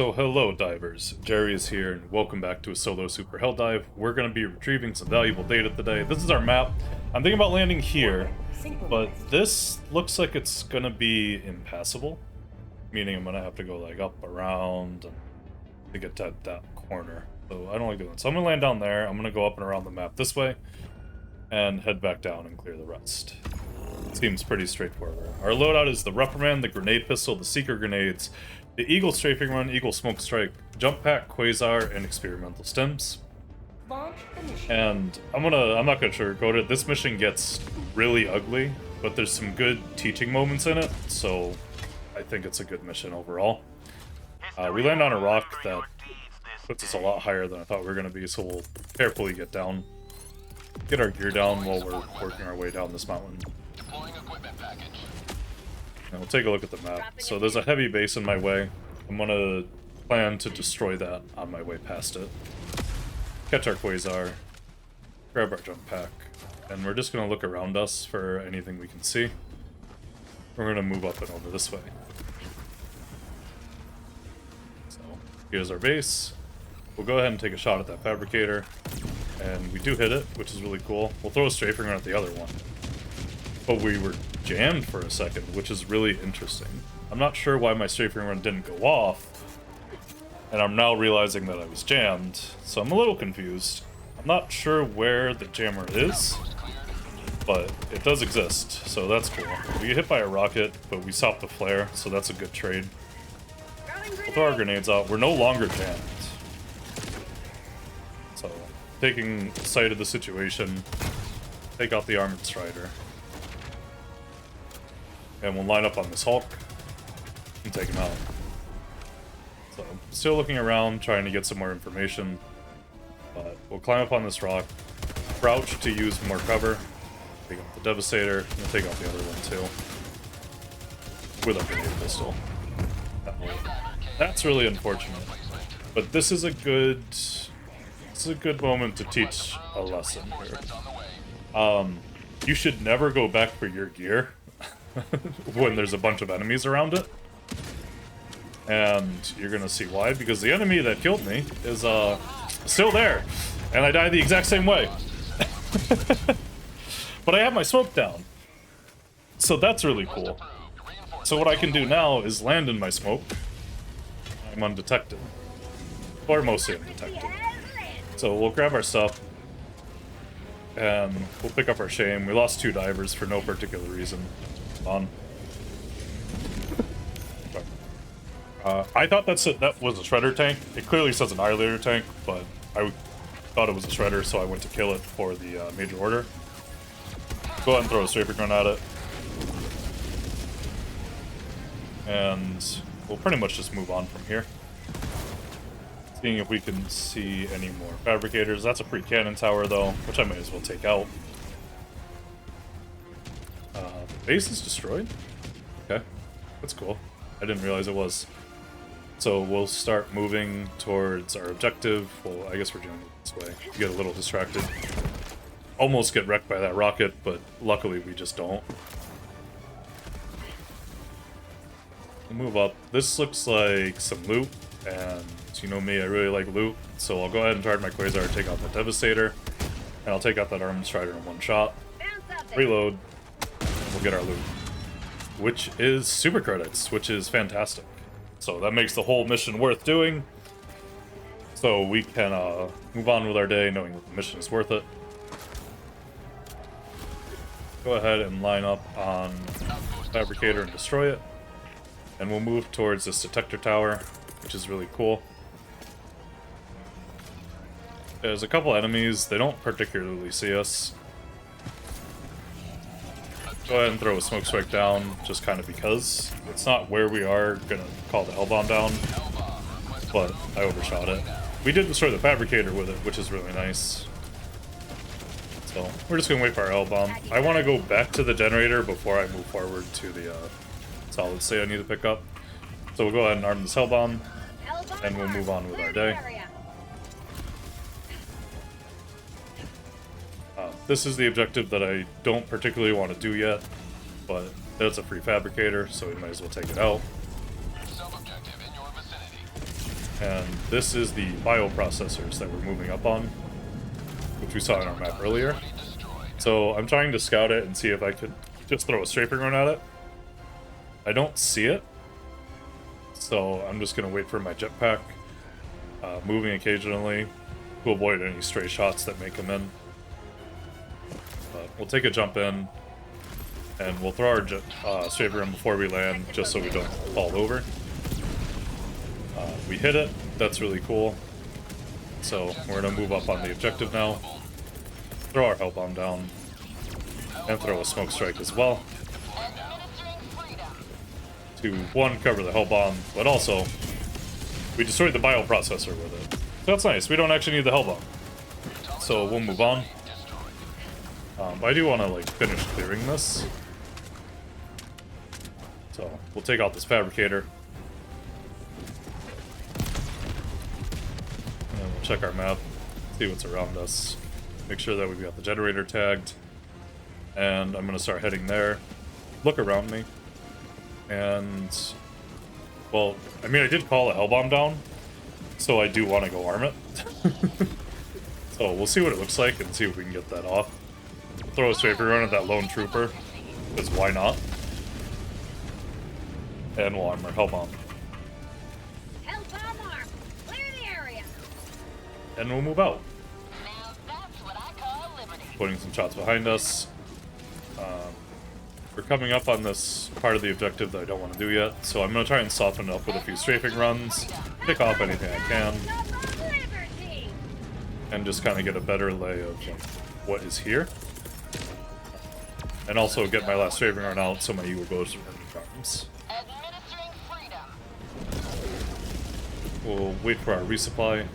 So hello divers, Jerry is here and welcome back to a solo super Helldive. We're going to be retrieving some valuable data today. This is our map. I'm thinking about landing here, but this looks like it's going to be impassable. Meaning I'm going to have to go like up around to get to that corner. So I don't like doing that. So I'm going to land down there. I'm going to go up and around the map this way and head back down and clear the rest. Seems pretty straightforward. Our loadout is the Reprimand, the grenade pistol, the seeker grenades, the Eagle Strafing Run, Eagle Smoke Strike, Jump Pack, Quasar, and Experimental Stems. And I'm not gonna sugarcoat it. This mission gets really ugly, but there's some good teaching moments in it, so I think it's a good mission overall. We land on a rock that puts us a lot higher than I thought we were gonna be, so we'll carefully get down. Get our gear down while we're working our way down this mountain. And we'll take a look at the map. So there's a heavy base in my way. I'm gonna plan to destroy that on my way past it. Catch our Quasar, grab our jump pack, and we're just gonna look around us for anything we can see. We're gonna move up and over this way. So here's our base. We'll go ahead and take a shot at that fabricator, and we do hit it, which is really cool. We'll throw a strafing run at the other one. But we were jammed for a second, which is really interesting. I'm not sure why my strafing run didn't go off, and I'm now realizing that I was jammed, so I'm a little confused. I'm not sure where the jammer is, but it does exist, so that's cool. We get hit by a rocket, but we stopped the flare, so that's a good trade. We'll throw our grenades out. We're no longer jammed. So, taking sight of the situation, take out the armored strider. And we'll line up on this Hulk and take him out. So, still looking around, trying to get some more information. But we'll climb up on this rock, crouch to use more cover, take out the Devastator, and take out the other one too. With a grenade pistol. That's really unfortunate. But this is a good moment to teach a lesson here. You should never go back for your gear when there's a bunch of enemies around it. And you're gonna see why, because the enemy that killed me is still there, and I died the exact same way. But I have my smoke down, so that's really cool. So what I can do now is land in my smoke. I'm undetected, or mostly undetected. So we'll grab our stuff and we'll pick up our shame. We lost 2 divers for no particular reason. On. I thought that was a shredder tank. It clearly says an annihilator tank, but I thought it was a shredder, so I went to kill it for the major order. Go ahead and throw a strafing run at it. And we'll pretty much just move on from here. Seeing if we can see any more fabricators. That's a free cannon tower, though, which I might as well take out. Base is destroyed? Okay, that's cool. I didn't realize it was. So we'll start moving towards our objective. Well, I guess we're doing it this way. We get a little distracted. Almost get wrecked by that rocket, but luckily we just don't. We'll move up. This looks like some loot, and you know me, I really like loot. So I'll go ahead and charge my Quasar, take out that Devastator, and I'll take out that Armored Strider in one shot. Reload. We'll get our loot, which is super credits, which is fantastic. So that makes the whole mission worth doing. So we can move on with our day knowing that the mission is worth it. Go ahead and line up on Fabricator and destroy it. And we'll move towards this Detector tower, which is really cool. There's a couple enemies. They don't particularly see us. Go ahead and throw a smoke strike down, just kind of because. It's not where we are gonna call the L-bomb down, but I overshot it. We did destroy the fabricator with it, which is really nice. So we're just gonna wait for our L-bomb. I want to go back to the generator before I move forward to the solid state I need to pick up. So we'll go ahead and arm this L-bomb, and we'll move on with our day. This is the objective that I don't particularly want to do yet, but that's a free fabricator, so we might as well take it out. And this is the bioprocessors that we're moving up on, which we saw in our map earlier. So I'm trying to scout it and see if I could just throw a strafing run at it. I don't see it, so I'm just going to wait for my jetpack, moving occasionally to avoid any stray shots that may come in. But we'll take a jump in, and we'll throw our strafing run before we land, just so we don't fall over. We hit it, that's really cool. So we're going to move up on the objective now, throw our hell bomb down, and throw a smoke strike as well. To, one, cover the hell bomb, but also, we destroyed the bioprocessor with it. So that's nice, we don't actually need the hell bomb. So we'll move on. I do want to, like, finish clearing this. So, we'll take out this fabricator. And we'll check our map, see what's around us. Make sure that we've got the generator tagged. And I'm going to start heading there. Look around me. And, well, I mean, I did call a hell bomb down, so I do want to go arm it. So we'll see what it looks like and see if we can get that off. Throw a strafing run at that lone trooper, because why not? And we'll arm our hell bomb. Hell bomb arm. Clear the area. And we'll move out. Now that's what I call liberty. Putting some shots behind us. We're coming up on this part of the objective that I don't want to do yet, so I'm going to try and soften it up with a few strafing runs, pick off anything I can, and just kind of get a better lay of like, what is here. And also get my last strafing run out so my eagle goes through problems. We'll wait for our resupply,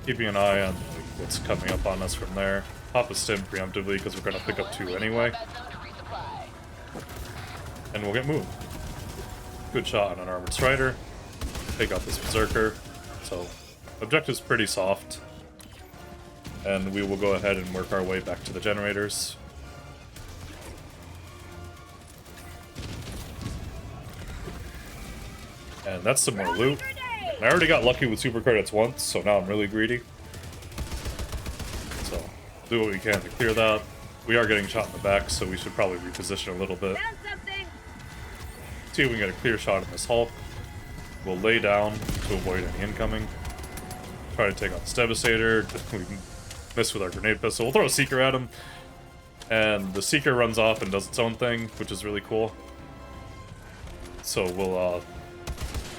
keeping an eye on like, what's coming up on us from there. Pop a stim preemptively because we're going to pick up 2 anyway. And we'll get moved. Good shot on an armored strider. Take out this berserker. So, objective's pretty soft. And we will go ahead and work our way back to the generators. And that's some more loot. And I already got lucky with super credits once, so now I'm really greedy. So, do what we can to clear that. We are getting shot in the back, so we should probably reposition a little bit. See if we can get a clear shot in this Hulk. We'll lay down to avoid any incoming. Try to take out this Devastator. We can miss with our grenade pistol. We'll throw a Seeker at him. And the Seeker runs off and does its own thing, which is really cool. So we'll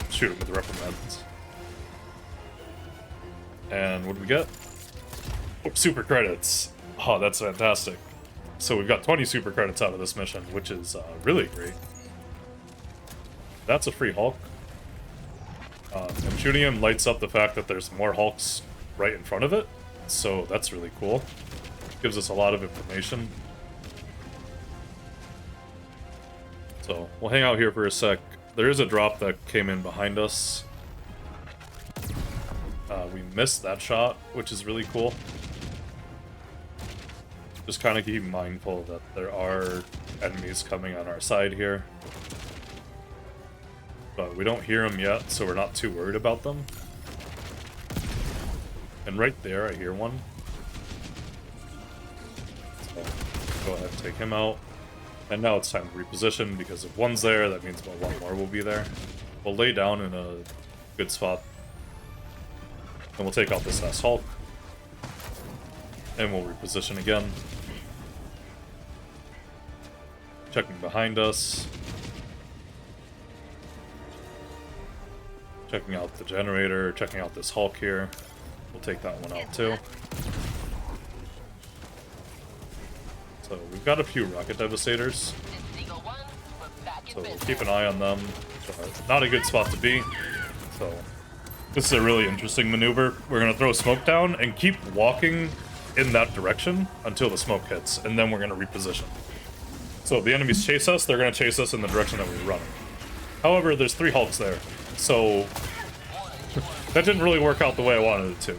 shoot him with the Reprimand. And what do we get? Oh, super credits. Oh, that's fantastic. So we've got 20 super credits out of this mission, which is really great. That's a free Hulk. And shooting him lights up the fact that there's more Hulks right in front of it. So that's really cool. Gives us a lot of information. So we'll hang out here for a sec. There is a drop that came in behind us. We missed that shot, which is really cool. Just kind of keep mindful that there are enemies coming on our side here. But we don't hear them yet, so we're not too worried about them. And right there, I hear one. So, go ahead and take him out. And now it's time to reposition, because if one's there, that means about one more will be there. We'll lay down in a good spot. And we'll take out this last Hulk. And we'll reposition again. Checking behind us. Checking out the generator, checking out this Hulk here. We'll take that one out too. So we've got a few rocket devastators. So we'll keep an eye on them. Not a good spot to be. So this is a really interesting maneuver. We're going to throw smoke down and keep walking in that direction until the smoke hits, and then we're going to reposition. So if the enemies chase us, they're going to chase us in the direction that we're running. However, there's 3 Hulks there. So that didn't really work out the way I wanted it to.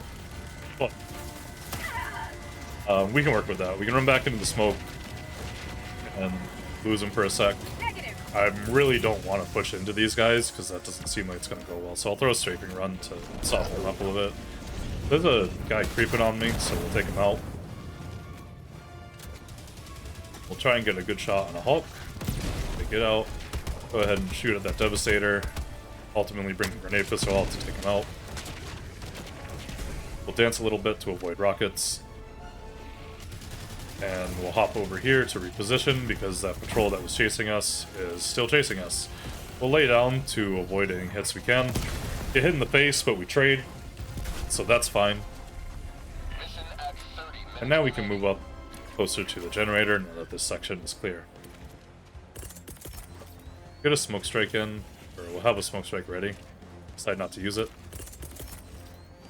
But we can work with that. We can run back into the smoke and lose them for a sec. I really don't want to push into these guys because that doesn't seem like it's going to go well. So I'll throw a Strafing Run to soften them up a little bit. There's a guy creeping on me, so we'll take him out. We'll try and get a good shot on a Hulk. Take it out. Go ahead and shoot at that Devastator. Ultimately bring the Grenade Pistol out to take him out. We'll dance a little bit to avoid rockets. And we'll hop over here to reposition because that patrol that was chasing us is still chasing us. We'll lay down to avoid any hits we can. Get hit in the face, but we trade, so that's fine. And now we can move up closer to the generator now that this section is clear. Get a smoke strike in, or we'll have a smoke strike ready. Decide not to use it.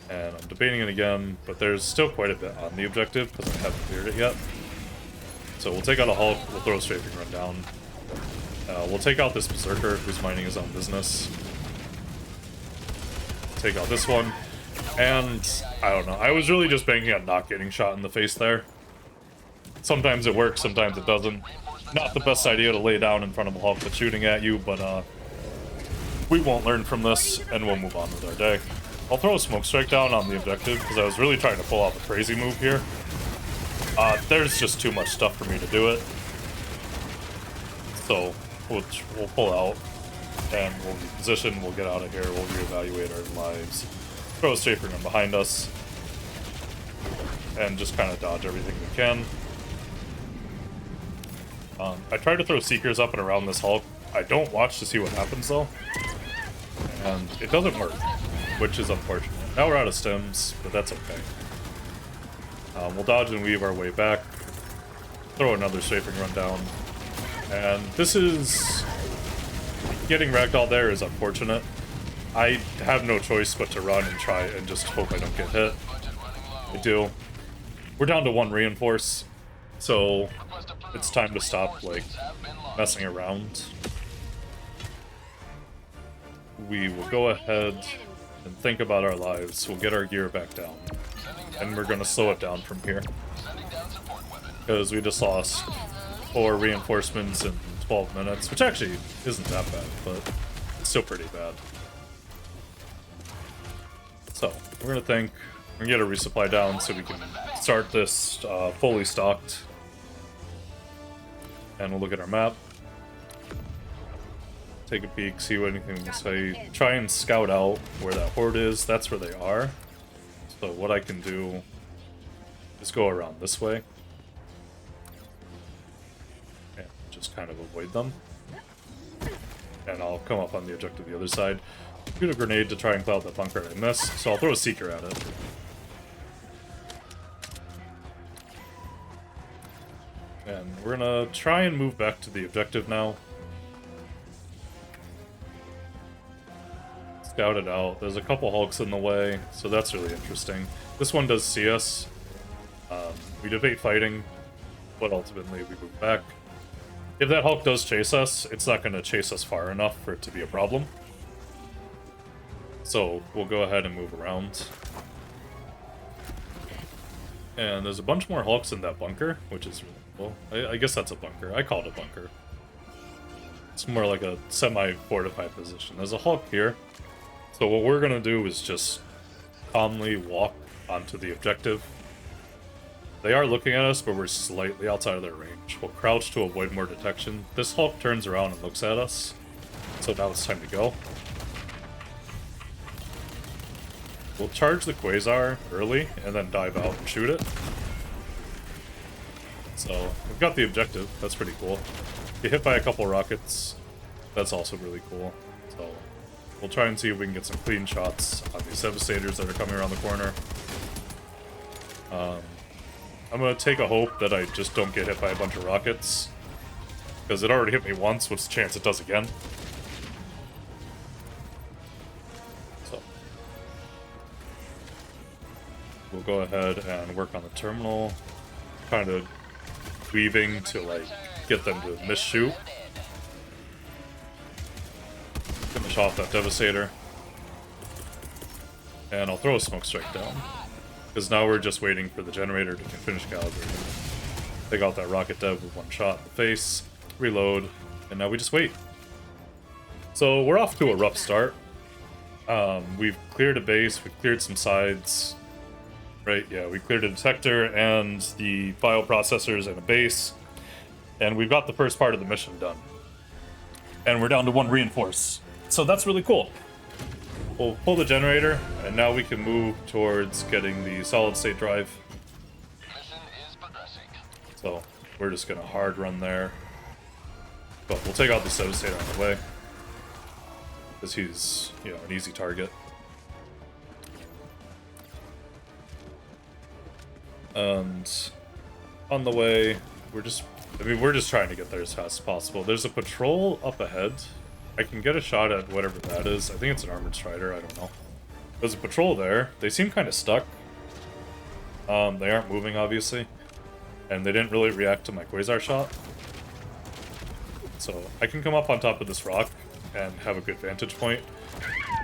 And I'm debating it again, but there's still quite a bit on the objective because I haven't cleared it yet. So we'll take out a Hulk, we'll throw a Strafing Run down. We'll take out this Berserker who's minding his own business. Take out this one. And, I don't know, I was really just banking on not getting shot in the face there. Sometimes it works, sometimes it doesn't. Not the best idea to lay down in front of a Hulk that's shooting at you, but we won't learn from this, and we'll move on with our day. I'll throw a Smoke Strike down on the objective, because I was really trying to pull off a crazy move here. There's just too much stuff for me to do it. So, we'll pull out, and we'll reposition, we'll get out of here, we'll reevaluate our lives. Throw a Strafing Run behind us, and just kind of dodge everything we can. I tried to throw Seekers up and around this Hulk. I don't watch to see what happens, though. And it doesn't work, which is unfortunate. Now we're out of stems, but that's okay. We'll dodge and weave our way back. Throw another Strafing Run down. And this is... Getting ragdoll there is unfortunate. I have no choice but to run and try and just hope I don't get hit. I do. We're down to 1 reinforce, so it's time to stop, like, messing around. We will go ahead and think about our lives. We'll get our gear back down. And we're going to slow it down from here. Because we just lost 4 reinforcements in 12 minutes, which actually isn't that bad, but it's still pretty bad. So, we're going to think, we're going to get a resupply down so we can start this fully stocked. And we'll look at our map. Take a peek, see what anything will say. Try and scout out where that horde is. That's where they are. So what I can do is go around this way. And just kind of avoid them. And I'll come up on the objective the other side. Shoot a grenade to try and cloud that bunker I missed. So I'll throw a Seeker at it. And we're gonna try and move back to the objective now. Scout it out. There's a couple Hulks in the way, so that's really interesting. This one does see us. We debate fighting, but ultimately we move back. If that Hulk does chase us, it's not going to chase us far enough for it to be a problem. So we'll go ahead and move around. And there's a bunch more Hulks in that bunker, which is really cool. I guess that's a bunker. I call it a bunker. It's more like a semi-fortified position. There's a Hulk here. So what we're going to do is just calmly walk onto the objective. They are looking at us, but we're slightly outside of their range. We'll crouch to avoid more detection. This Hulk turns around and looks at us. So now it's time to go. We'll charge the Quasar early and then dive out and shoot it. So we've got the objective. That's pretty cool. Get hit by a couple rockets. That's also really cool. So we'll try and see if we can get some clean shots on these Devastators that are coming around the corner. I'm going to take a hope that I just don't get hit by a bunch of rockets. Because it already hit me once, what's the chance it does again? So we'll go ahead and work on the terminal. Kind of weaving to, like, get them to miss-shoot. Finish off that Devastator. And I'll throw a smoke strike down. Because now we're just waiting for the generator to finish calibrating. Take out that rocket dev with one shot in the face, reload, and now we just wait. So we're off to a rough start. We've cleared a base, we've cleared some sides. Right, yeah, we cleared a detector and the file processors and a base. And we've got the first part of the mission done. And we're down to 1 reinforce. So that's really cool. We'll pull the generator, and now we can move towards getting the solid state drive. Mission is progressing. So we're just gonna hard run there. But we'll take out the devastator on the way. Because he's, you know, an easy target. And on the way, we're just trying to get there as fast as possible. There's a patrol up ahead. I can get a shot at whatever that is. I think it's an armored strider, I don't know. There's a patrol there. They seem kind of stuck. They aren't moving, obviously. And they didn't really react to my Quasar shot. So I can come up on top of this rock and have a good vantage point.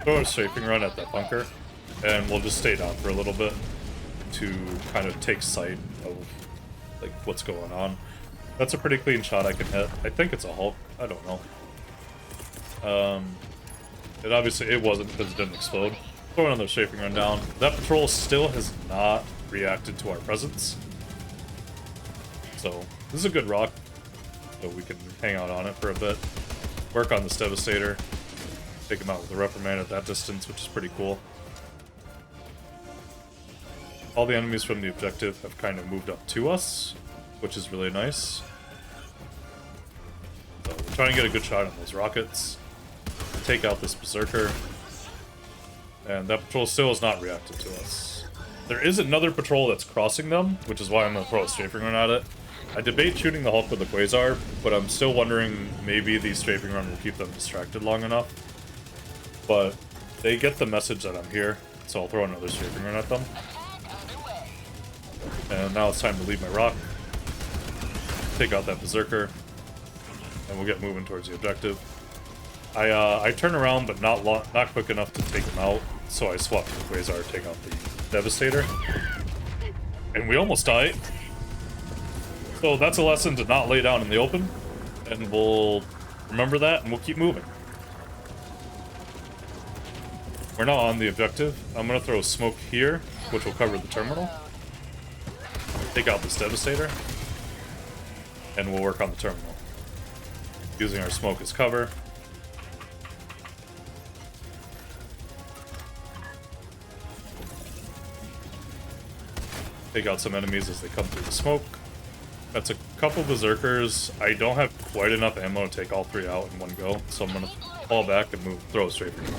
Throw a strafing run at that bunker. And we'll just stay down for a little bit to kind of take sight of like what's going on. That's a pretty clean shot I can hit. I think it's a Hulk. I don't know. It wasn't because it didn't explode. Throw another strafing run down. That patrol still has not reacted to our presence. So this is a good rock. So we can hang out on it for a bit. Work on this Devastator. Take him out with a Reprimand at that distance, which is pretty cool. All the enemies from the objective have kind of moved up to us, which is really nice. So we're trying to get a good shot on those rockets. Take out this Berserker. And that patrol still has not reacted to us. There is another patrol that's crossing them, which is why I'm going to throw a strafing run at it. I debate shooting the Hulk with the Quasar, but I'm still wondering maybe the strafing run will keep them distracted long enough. But they get the message that I'm here, so I'll throw another strafing run at them. And now it's time to leave my rock. Take out that Berserker. And we'll get moving towards the objective. I turn around, but not quick enough to take him out, so I swap to the Quasar, take out the Devastator. And we almost died. So that's a lesson to not lay down in the open, and we'll remember that, and we'll keep moving. We're now on the objective. I'm going to throw smoke here, which will cover the terminal. Take out this Devastator, and we'll work on the terminal. Using our smoke as cover. Take out some enemies as they come through the smoke. That's a couple Berserkers. I don't have quite enough ammo to take all 3 out in one go, so I'm going to fall back and throw a straight through.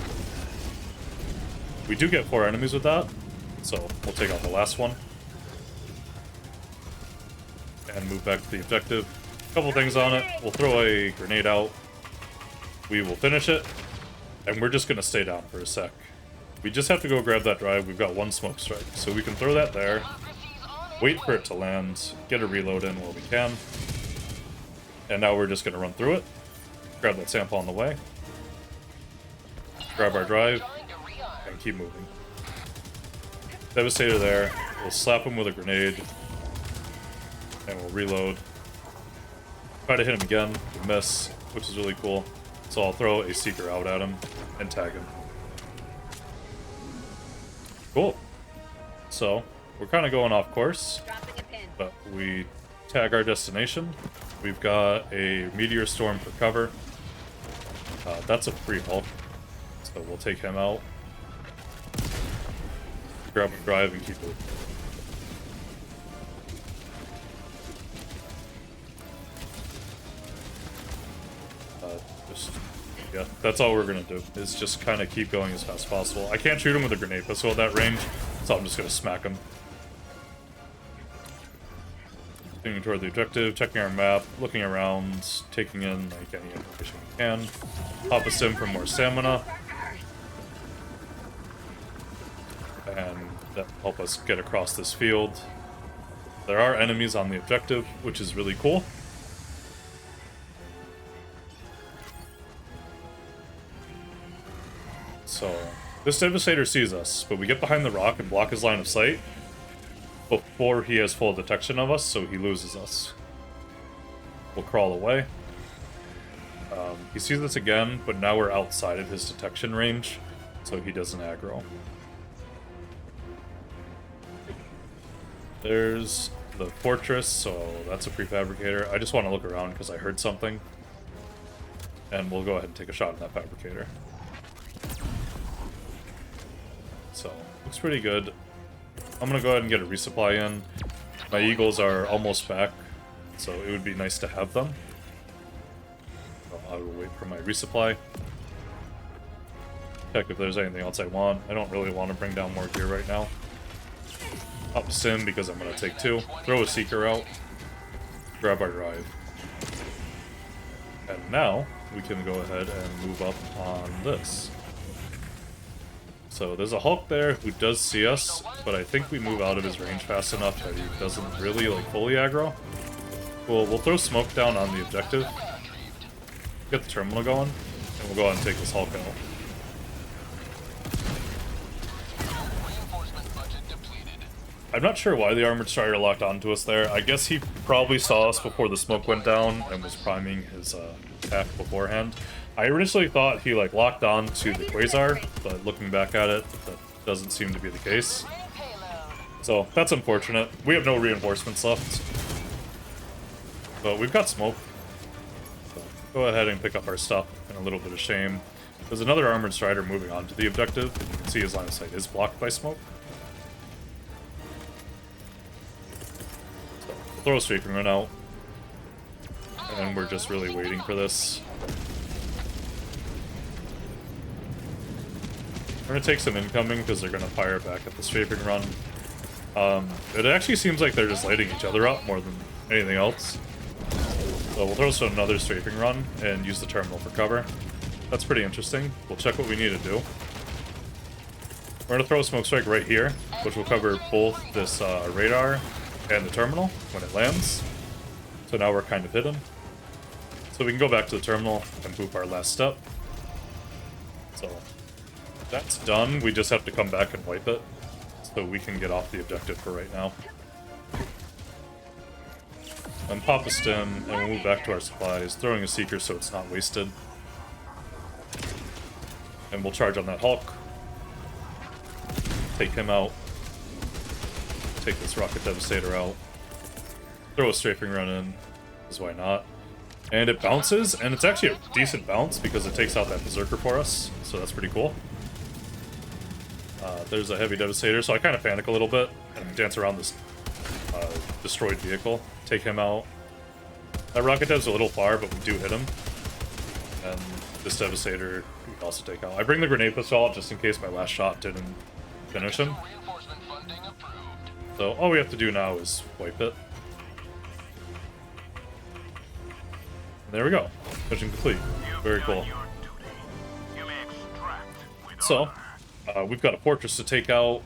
We do get 4 enemies with that, so we'll take out the last one. And move back to the objective. A couple things on it. We'll throw a grenade out. We will finish it. And we're just going to stay down for a sec. We just have to go grab that drive. We've got 1 smoke strike. So we can throw that there. Wait for it to land. Get a reload in while we can. And now we're just going to run through it. Grab that sample on the way. Grab our drive. And keep moving. Devastator there. We'll slap him with a grenade. And we'll reload. Try to hit him again. We miss, which is really cool. So I'll throw a Seeker out at him and tag him. Cool. So, we're kind of going off course. But we tag our destination. We've got a Meteor Storm for cover. That's a free Hulk. So we'll take him out. Grab a drive and keep moving. Yeah, that's all we're gonna do, is just kind of keep going as fast as possible. I can't shoot him with a grenade pistol at that range, so I'm just gonna smack him. Continuing toward the objective, checking our map, looking around, taking in like any information we can. Pop a sim for more stamina. And that will help us get across this field. There are enemies on the objective, which is really cool. So, this Devastator sees us, but we get behind the rock and block his line of sight before he has full detection of us, so he loses us. We'll crawl away. He sees us again, but now we're outside of his detection range, so he doesn't aggro. There's the fortress, so that's a prefabricator. I just want to look around because I heard something. And we'll go ahead and take a shot at that fabricator. So, looks pretty good. I'm gonna go ahead and get a resupply in. My eagles are almost back, so it would be nice to have them. So I will wait for my resupply. Check if there's anything else I want. I don't really want to bring down more gear right now. Up sim because I'm gonna take 2. Throw a seeker out. Grab our drive. And now we can go ahead and move up on this. So there's a Hulk there who does see us, but I think we move out of his range fast enough that he doesn't really like fully aggro. Cool, we'll throw smoke down on the objective. Get the terminal going, and we'll go ahead and take this Hulk out. I'm not sure why the Armored Strider locked onto us there. I guess he probably saw us before the smoke went down and was priming his attack beforehand. I originally thought he like locked on to the Quasar, but looking back at it, that doesn't seem to be the case. So that's unfortunate. We have no reinforcements left. But we've got smoke. So go ahead and pick up our stuff in a little bit of shame. There's another Armored Strider moving on to the objective, and you can see his line of sight is blocked by smoke. Throw a Strafing Run out. And we're just really waiting for this. We're gonna take some incoming because they're gonna fire back at the Strafing Run. It actually seems like they're just lighting each other up more than anything else. So we'll throw another Strafing Run and use the terminal for cover. That's pretty interesting. We'll check what we need to do. We're gonna throw a smoke strike right here, which will cover both this radar and the terminal when it lands. So now we're kind of hidden. So we can go back to the terminal and boop our last step. So that's done. We just have to come back and wipe it so we can get off the objective for right now. And pop a stim, and we'll move back to our supplies, throwing a seeker so it's not wasted. And we'll charge on that Hulk. Take him out. Take this Rocket Devastator out. Throw a Strafing Run in, because why not? And it bounces, and it's actually a decent bounce because it takes out that Berserker for us, so that's pretty cool. There's a Heavy Devastator, so I kind of panic a little bit and dance around this destroyed vehicle. Take him out. That Rocket Dev's a little far, but we do hit him. And this Devastator we can also take out. I bring the Grenade Pistol out just in case my last shot didn't finish him. So all we have to do now is wipe it. And there we go. Mission complete. Very cool. So, we've got a fortress to take out.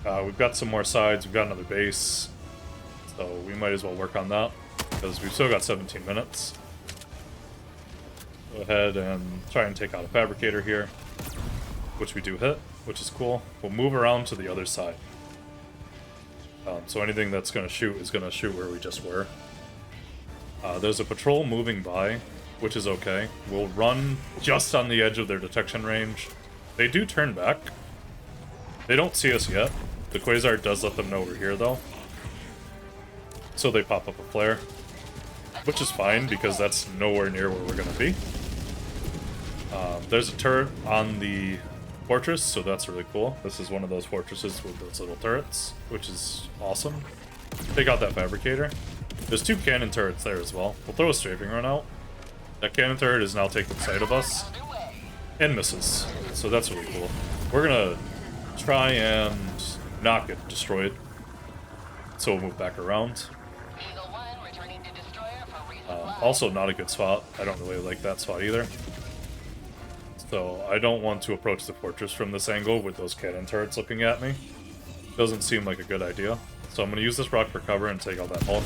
We've got some more sides. We've got another base. So we might as well work on that, because we've still got 17 minutes. Go ahead and try and take out a fabricator here, which we do hit, which is cool. We'll move around to the other side. So anything that's going to shoot is going to shoot where we just were. There's a patrol moving by, which is okay. We'll run just on the edge of their detection range. They do turn back. They don't see us yet. The Quasar does let them know we're here, though. So they pop up a flare, which is fine, because that's nowhere near where we're going to be. There's a turret on the fortress, so that's really cool. This is one of those fortresses with those little turrets, which is awesome. Take out that fabricator. There's 2 cannon turrets there as well. We'll throw a Strafing Run out. That cannon turret is now taking sight of us and misses, so that's really cool. We're gonna try and not get destroyed, so we'll move back around. Also not a good spot. I don't really like that spot either. So I don't want to approach the fortress from this angle with those cannon turrets looking at me. Doesn't seem like a good idea. So I'm going to use this rock for cover and take out that Hulk.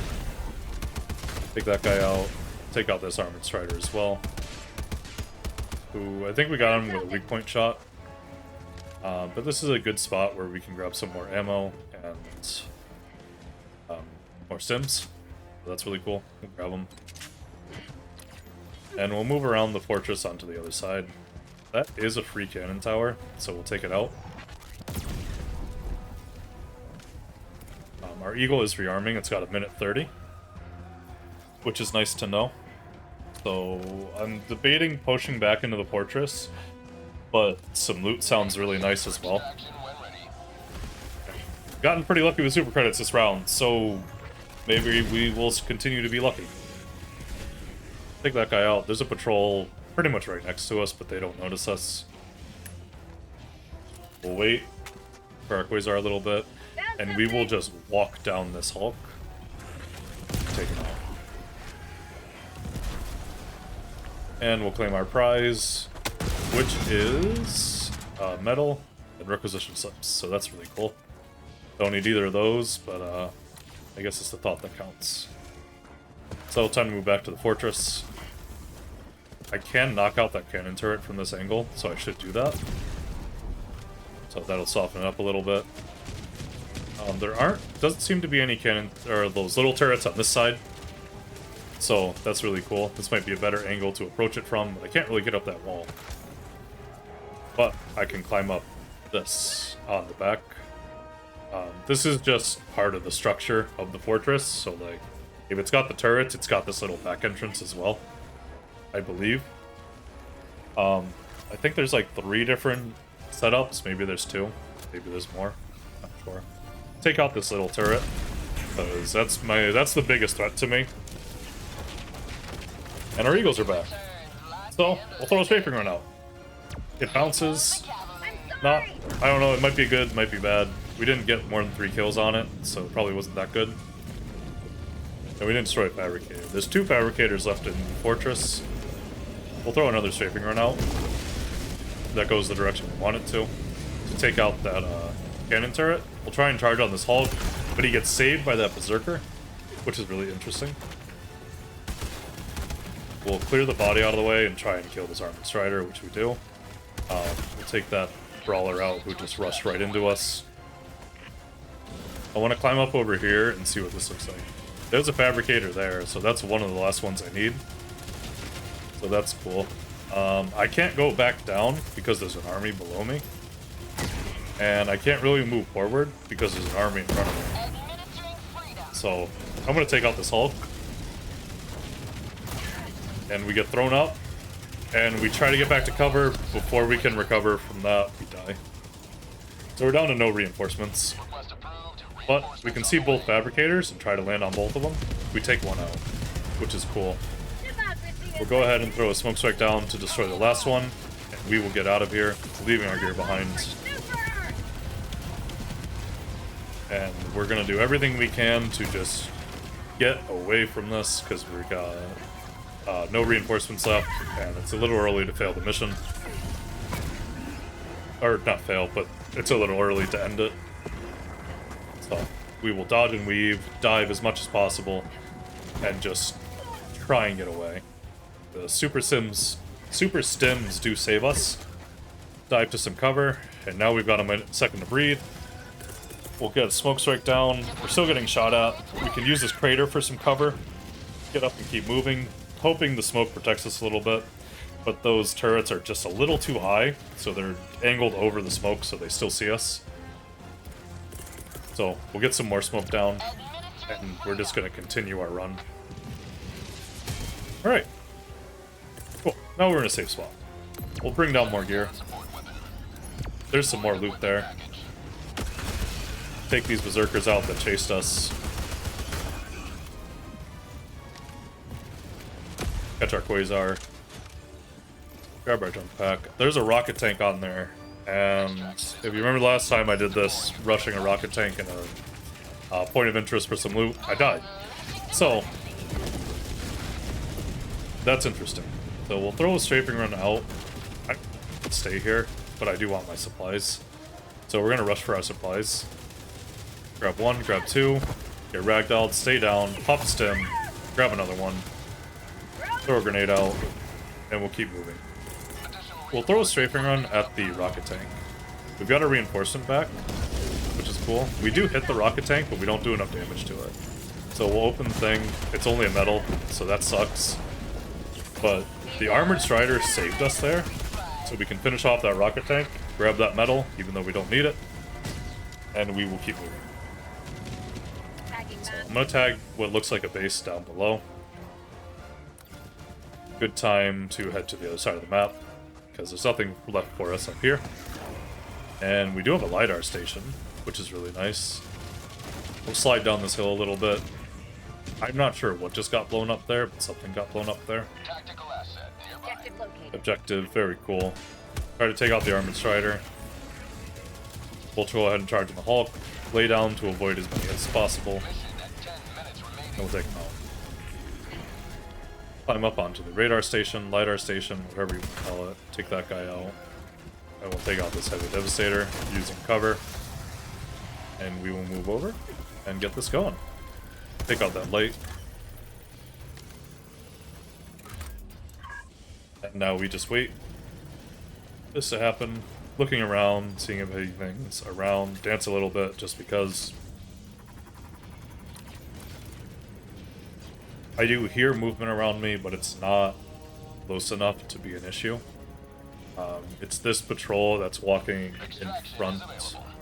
Take that guy out. Take out this Armored Strider as well. Who, I think we got him with a weak point shot. But this is a good spot where we can grab some more ammo and more sims. So that's really cool. We'll grab them. And we'll move around the fortress onto the other side. That is a free cannon tower, so we'll take it out. Our Eagle is rearming. It's got a minute 30, which is nice to know. So I'm debating pushing back into the fortress, but some loot sounds really nice as well. Gotten pretty lucky with super credits this round, so maybe we will continue to be lucky. Take that guy out. There's a patrol pretty much right next to us, but they don't notice us. We'll wait for our Quasar a little bit, and we will just walk down this Hulk. Take him out. And we'll claim our prize, which is metal and requisition slips, so that's really cool. Don't need either of those, but I guess it's the thought that counts. So time to move back to the fortress. I can knock out that cannon turret from this angle, so I should do that. So that'll soften it up a little bit. Doesn't seem to be any cannon, or those little turrets on this side. So that's really cool. This might be a better angle to approach it from, but I can't really get up that wall. But I can climb up this on the back. This is just part of the structure of the fortress, so like, if it's got the turrets, it's got this little back entrance as well, I believe. I think there's like 3 different setups, maybe there's 2, maybe there's more, not sure. Take out this little turret, because that's the biggest threat to me. And our Eagles are back. So, we'll throw a Strafing Run out. It bounces. I don't know, it might be good, might be bad. We didn't get more than 3 kills on it, so it probably wasn't that good. And we didn't destroy a fabricator. There's 2 fabricators left in the fortress. We'll throw another Strafing Run out. That goes the direction we want it to take out that cannon turret. We'll try and charge on this Hulk, but he gets saved by that Berserker, which is really interesting. We'll clear the body out of the way and try and kill this Armored Strider, which we do. We'll take that Brawler out who just rushed right into us. I want to climb up over here and see what this looks like. There's a Fabricator there, so that's one of the last ones I need. So that's cool. I can't go back down because there's an army below me. And I can't really move forward because there's an army in front of me. So I'm going to take out this Hulk. And we get thrown up. And we try to get back to cover. Before we can recover from that, we die. So we're down to no reinforcements. But we can see both fabricators and try to land on both of them. We take one out, which is cool. We'll go ahead and throw a smoke strike down to destroy the last one, and we will get out of here, leaving our gear behind. And we're going to do everything we can to just get away from this, because we've got no reinforcements left, and it's a little early to fail the mission. Or not fail, but it's a little early to end it. So we will dodge and weave, dive as much as possible, and just try and get away. The super stims do save us. Dive to some cover, and now we've got a second to breathe. We'll get a smoke strike down. We're still getting shot at. We can use this crater for some cover. Get up and keep moving, hoping the smoke protects us a little bit. But those turrets are just a little too high, so they're angled over the smoke so they still see us. So we'll get some more smoke down, and we're just going to continue our run. Alright. Cool. Now we're in a safe spot. We'll bring down more gear. There's some more loot there. Take these Berserkers out that chased us. Catch our Quasar. Grab our jump pack. There's a rocket tank on there. And if you remember last time I did this, rushing a rocket tank in a point of interest for some loot, I died. So, that's interesting. So we'll throw a Strafing Run out. I could stay here, but I do want my supplies. So we're going to rush for our supplies. Grab 1, grab 2, get ragdolled, stay down, pop a stim, grab another one, throw a grenade out, and we'll keep moving. We'll throw a Strafing Run at the rocket tank. We've got a reinforcement back, which is cool. We do hit the rocket tank, but we don't do enough damage to it. So we'll open the thing. It's only a metal, so that sucks. But the armored strider saved us there, so we can finish off that rocket tank, grab that metal, even though we don't need it, and we will keep moving. So I'm gonna tag what looks like a base down below. Good time to head to the other side of the map, because there's nothing left for us up here. And we do have a Lidar station, which is really nice. We'll slide down this hill a little bit. I'm not sure what just got blown up there, but something got blown up there. Tactical asset nearby. Objective located. Objective, very cool. Try to take out the armored strider. We'll go ahead and charge in the Hulk. Lay down to avoid as many hits as possible. Mission at 10 minutes remaining. And we'll take them out. Climb up onto the radar station, lidar station, whatever you call it. Take that guy out. And we'll take out this heavy devastator using cover. And we will move over and get this going. Take out that light. And now we just wait for this to happen. Looking around, seeing if anything's around. Dance a little bit just because I do hear movement around me, but it's not close enough to be an issue. It's this patrol that's walking in front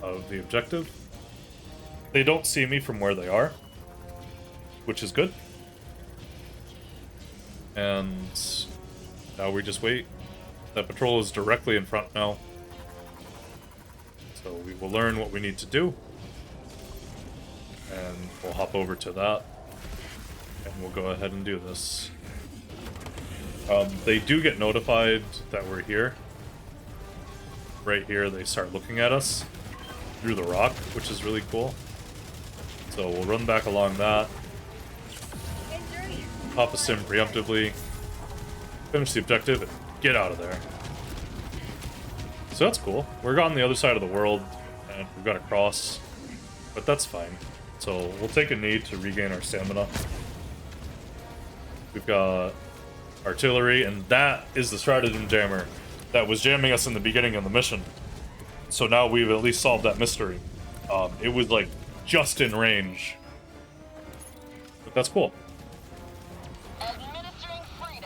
of the objective. They don't see me from where they are, which is good. And now we just wait. That patrol is directly in front now. So we will learn what we need to do. And we'll hop over to that. And we'll go ahead and do this. They do get notified that we're here. Right here, they start looking at us through the rock, which is really cool. So we'll run back along that. Pop a sim preemptively. Finish the objective and get out of there. So that's cool. We're on the other side of the world, and we've got to cross. But that's fine. So we'll take a knee to regain our stamina. We've got artillery, and that is the stratagem jammer that was jamming us in the beginning of the mission. So now we've at least solved that mystery. It was like just in range. But that's cool.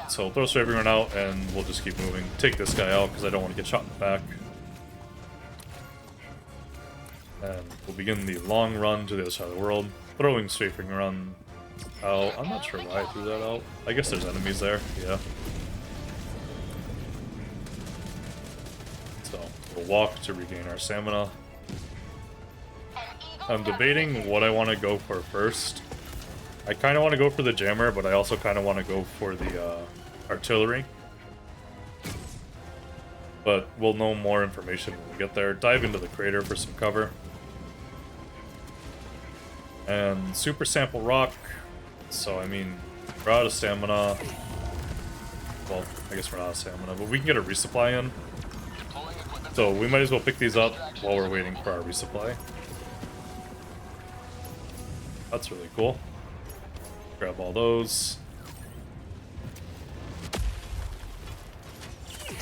So throw Strafing Run out, and we'll just keep moving. Take this guy out, because I don't want to get shot in the back. And we'll begin the long run to the other side of the world. Throwing Strafing Run out. I'm not sure why I threw that out. I guess there's enemies there, yeah. So, we'll walk to regain our stamina. I'm debating what I want to go for first. I kind of want to go for the jammer, but I also kind of want to go for the artillery. But we'll know more information when we get there. Dive into the crater for some cover. And super sample rock. So, I mean, we're out of stamina. Well, I guess we're not out of stamina, but we can get a resupply in. So we might as well pick these up while we're waiting for our resupply. That's really cool. Grab all those.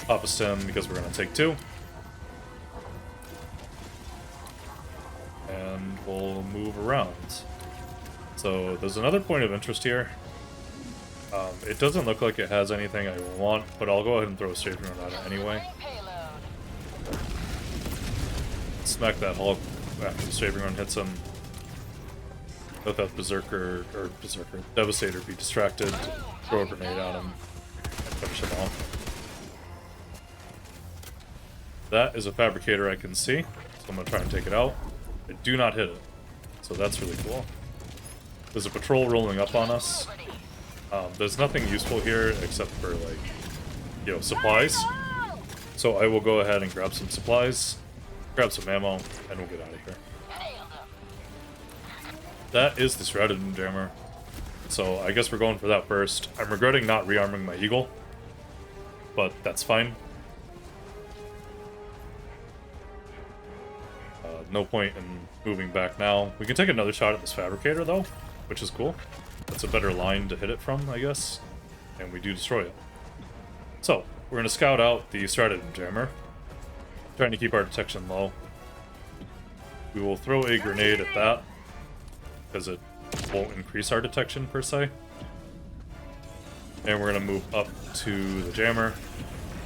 Pop a stem because we're going to take 2. And we'll move around. So there's another point of interest here. It doesn't look like it has anything I want, but I'll go ahead and throw a Strafing Run at it anyway. Smack that Hulk after the Strafing Run hits him. Let that Devastator be distracted, throw a grenade at him, and finish him off. That is a fabricator I can see, so I'm going to try and take it out. I do not hit it, so that's really cool. There's a patrol rolling up on us. There's nothing useful here except for, like, you know, supplies. So I will go ahead and grab some supplies, grab some ammo, and we'll get out of here. That is the stratagem jammer. So I guess we're going for that first. I'm regretting not rearming my eagle, but that's fine. No point in moving back now. We can take another shot at this fabricator though, which is cool. That's a better line to hit it from, I guess. And we do destroy it. So, we're going to scout out the stratagem jammer. Trying to keep our detection low. We will throw a grenade at that, because it won't increase our detection per se. And we're gonna move up to the jammer.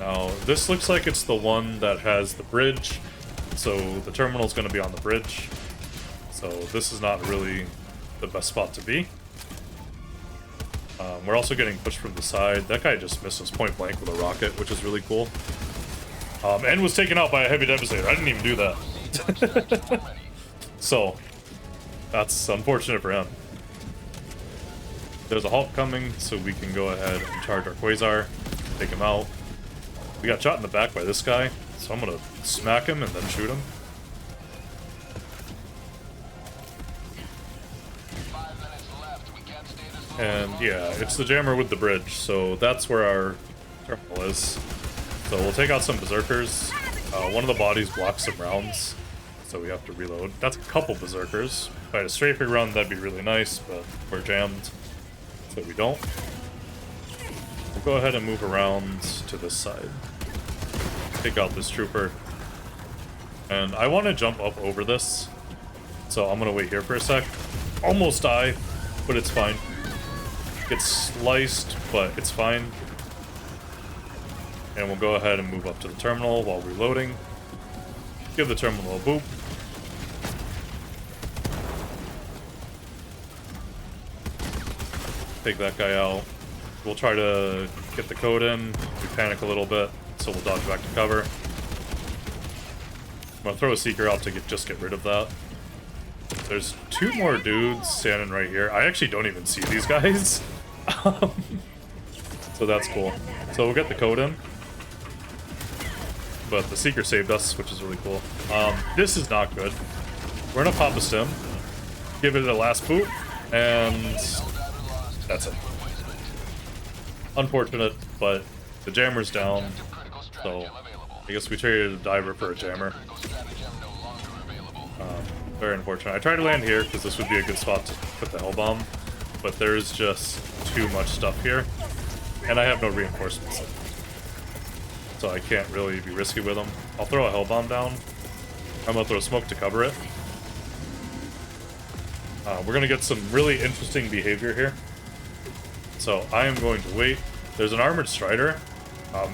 Now, this looks like it's the one that has the bridge, so the terminal's gonna be on the bridge. So this is not really the best spot to be. We're also getting pushed from the side. That guy just missed us point blank with a rocket, which is really cool. And was taken out by a heavy devastator. I didn't even do that. So, that's unfortunate for him. There's a halt coming, so we can go ahead and charge our Quasar, take him out. We got shot in the back by this guy, so I'm gonna smack him and then shoot him. 5 minutes left. We can't stay this long. And yeah, it's the jammer with the bridge, so that's where our terminal is. So we'll take out some berserkers. One of the bodies blocks some rounds, so we have to reload. That's a couple berserkers. If I had a strafing run, that'd be really nice, but we're jammed, so we don't. We'll go ahead and move around to this side. Take out this trooper. And I want to jump up over this, so I'm going to wait here for a sec. Almost die, but it's fine. Get sliced, but it's fine. And we'll go ahead and move up to the terminal while reloading. Give the terminal a boop. Take that guy out. We'll try to get the code in. We panic a little bit, so we'll dodge back to cover. I'm gonna throw a seeker out to just get rid of that. There's two more dudes standing right here. I actually don't even see these guys. So that's cool. So we'll get the code in. But the seeker saved us, which is really cool. This is not good. We're gonna pop a stim, give it a last boot, and that's it. Unfortunate, but the jammer's down, so I guess we traded a diver for a jammer. Very unfortunate. I tried to land here because this would be a good spot to put the hell bomb, but there's just too much stuff here, and I have no reinforcements, so I can't really be risky with them. I'll throw a hell bomb down. I'm gonna throw smoke to cover it. We're gonna get some really interesting behavior here. So I am going to wait. There's an armored strider,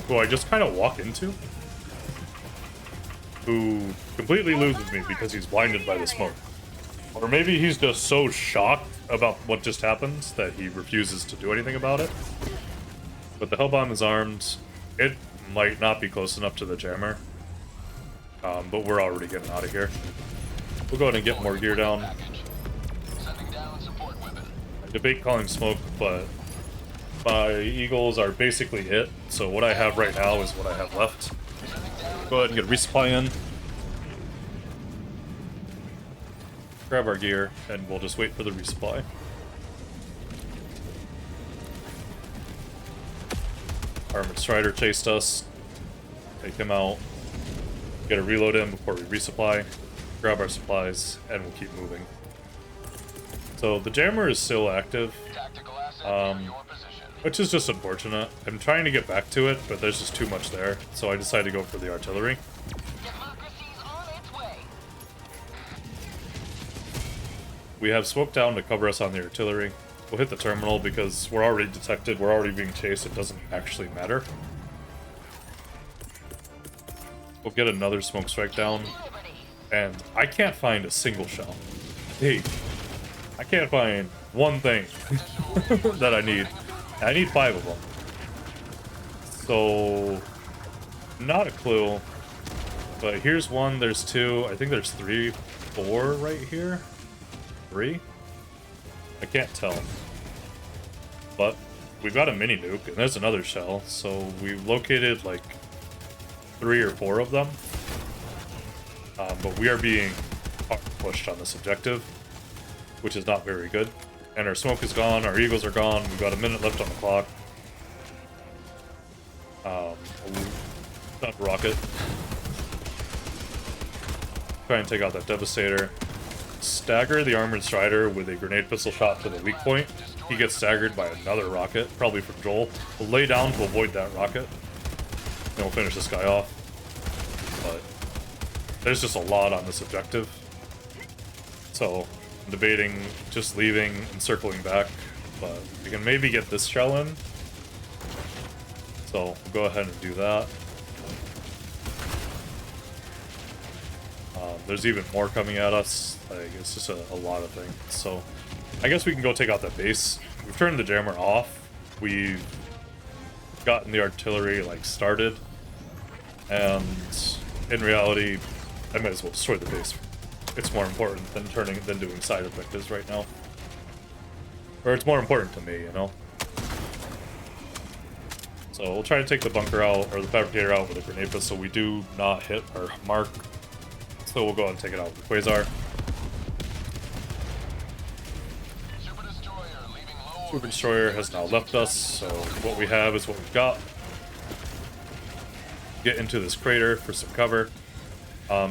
who I just kind of walk into, who completely loses me because he's blinded by the smoke. Or maybe he's just so shocked about what just happened that he refuses to do anything about it. But the hellbomb is armed. It might not be close enough to the jammer, but we're already getting out of here. We'll go ahead and get more gear down. I debate calling smoke, but my eagles are basically it, so what I have right now is what I have left. Go ahead and get a resupply in. Grab our gear, and we'll just wait for the resupply. Armored Strider chased us. Take him out. Get a reload in before we resupply. Grab our supplies, and we'll keep moving. So the jammer is still active, which is just unfortunate. I'm trying to get back to it, but there's just too much there, so I decided to go for the artillery. We have smoke down to cover us on the artillery. We'll hit the terminal because we're already detected, we're already being chased, it doesn't actually matter. We'll get another smoke strike down, and I can't find a single shell. Hey, I can't find one thing that I need. I need 5 of them. So, not a clue. But here's one, there's 2, I think there's 3, 4 right here. 3? I can't tell. But we've got a mini nuke, and there's another shell, so we've located like 3 or 4 of them. But we are being pushed on this objective, which is not very good. And our smoke is gone, our eagles are gone, we've got a minute left on the clock. Not rocket. Try and take out that devastator. Stagger the armored strider with a grenade pistol shot to the weak point. He gets staggered by another rocket, probably from Joel. We'll lay down to avoid that rocket. Then we'll finish this guy off. But there's just a lot on this objective. So I'm debating just leaving and circling back. But we can maybe get this shell in. So we'll go ahead and do that. There's even more coming at us. Like, it's just a lot of things. So I guess we can go take out that base. We've turned the jammer off. We've gotten the artillery like started, and in reality, I might as well destroy the base. It's more important than doing side objectives right now. Or it's more important to me, you know? So we'll try to take the bunker out, or the fabricator out with a grenade pistol. We do not hit our mark. So we'll go ahead and take it out with the Quasar. Super Destroyer has now left us, so what we have is what we've got. Get into this crater for some cover.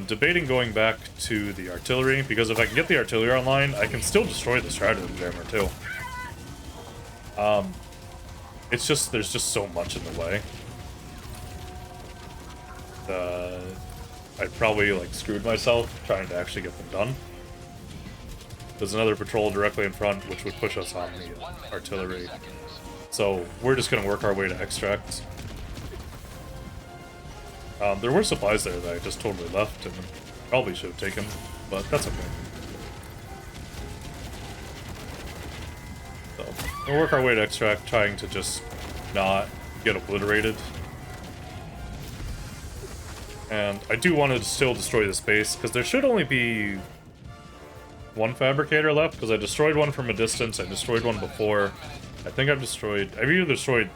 Debating going back to the artillery, because if I can get the artillery online, I can still destroy the stratagem jammer too. It's just, there's just so much in the way. I probably like screwed myself trying to actually get them done. There's another patrol directly in front, which would push us on the artillery. So we're just gonna work our way to extract. There were supplies there that I just totally left and probably should have taken, but that's okay. So we'll work our way to extract, trying to just not get obliterated. And I do want to still destroy this base, because there should only be one fabricator left, because I destroyed one from a distance, I destroyed one before. I think I've either destroyed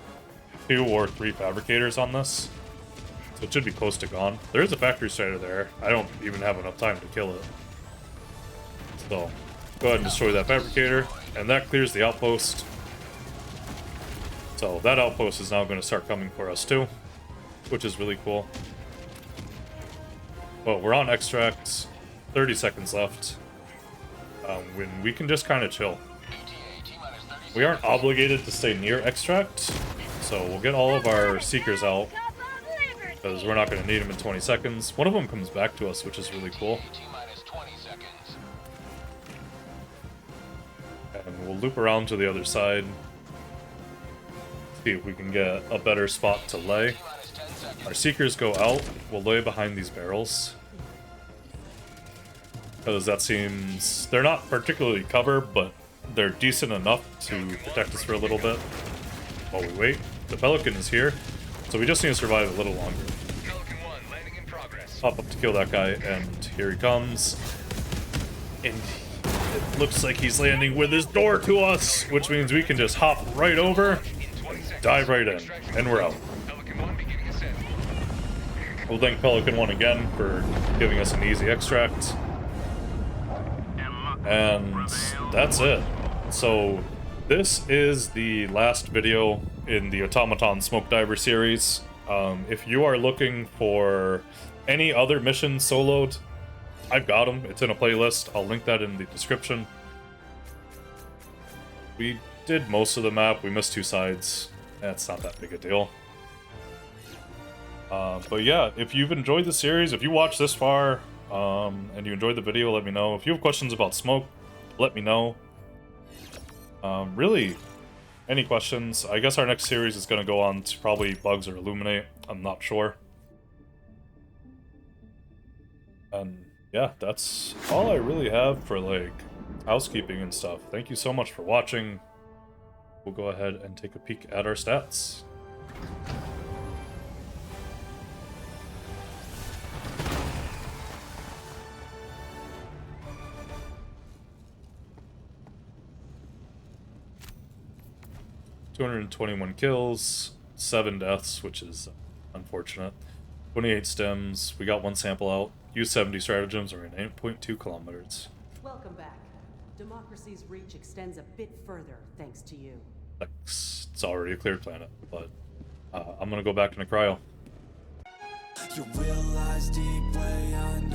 2 or 3 fabricators on this. So it should be close to gone. There is a factory strider there. I don't even have enough time to kill it. So, go ahead and destroy that fabricator, and that clears the outpost. So that outpost is now going to start coming for us too, which is really cool. But we're on extract, 30 seconds left, when we can just kind of chill. We aren't obligated to stay near extract, so we'll get all of our seekers out, because we're not going to need them in 20 seconds. One of them comes back to us, which is really cool. And we'll loop around to the other side. See if we can get a better spot to lay. Our seekers go out, we'll lay behind these barrels. Because that seems... they're not particularly cover, but they're decent enough to protect us for a little bit while we wait. The Pelican is here, so we just need to survive a little longer. Pop up to kill that guy, and here he comes. And it looks like he's landing with his door to us, which means we can just hop right over, dive right in, and we're out. We'll thank Pelican 1 again for giving us an easy extract. And that's it. So this is the last video in the Automaton Smokediver series. If you are looking for any other missions soloed, I've got them. It's in a playlist. I'll link that in the description. We did most of the map. We missed 2 sides. That's not that big a deal. But yeah, if you've enjoyed the series, if you watched this far, and you enjoyed the video, let me know. If you have questions about smoke, let me know. Really, any questions? I guess our next series is going to go on to probably bugs or illuminate. I'm not sure. And yeah, that's all I really have for like housekeeping and stuff. Thank you so much for watching. We'll go ahead and take a peek at our stats. $221 kills, 7 deaths, which is unfortunate. 28 stems. We got 1 sample out. Used 70 stratagems, or in 8.2 kilometers. Welcome back. Democracy's reach extends a bit further thanks to you. Thanks. It's already a cleared planet, but I'm gonna go back into cryo. Your will lies deep way under.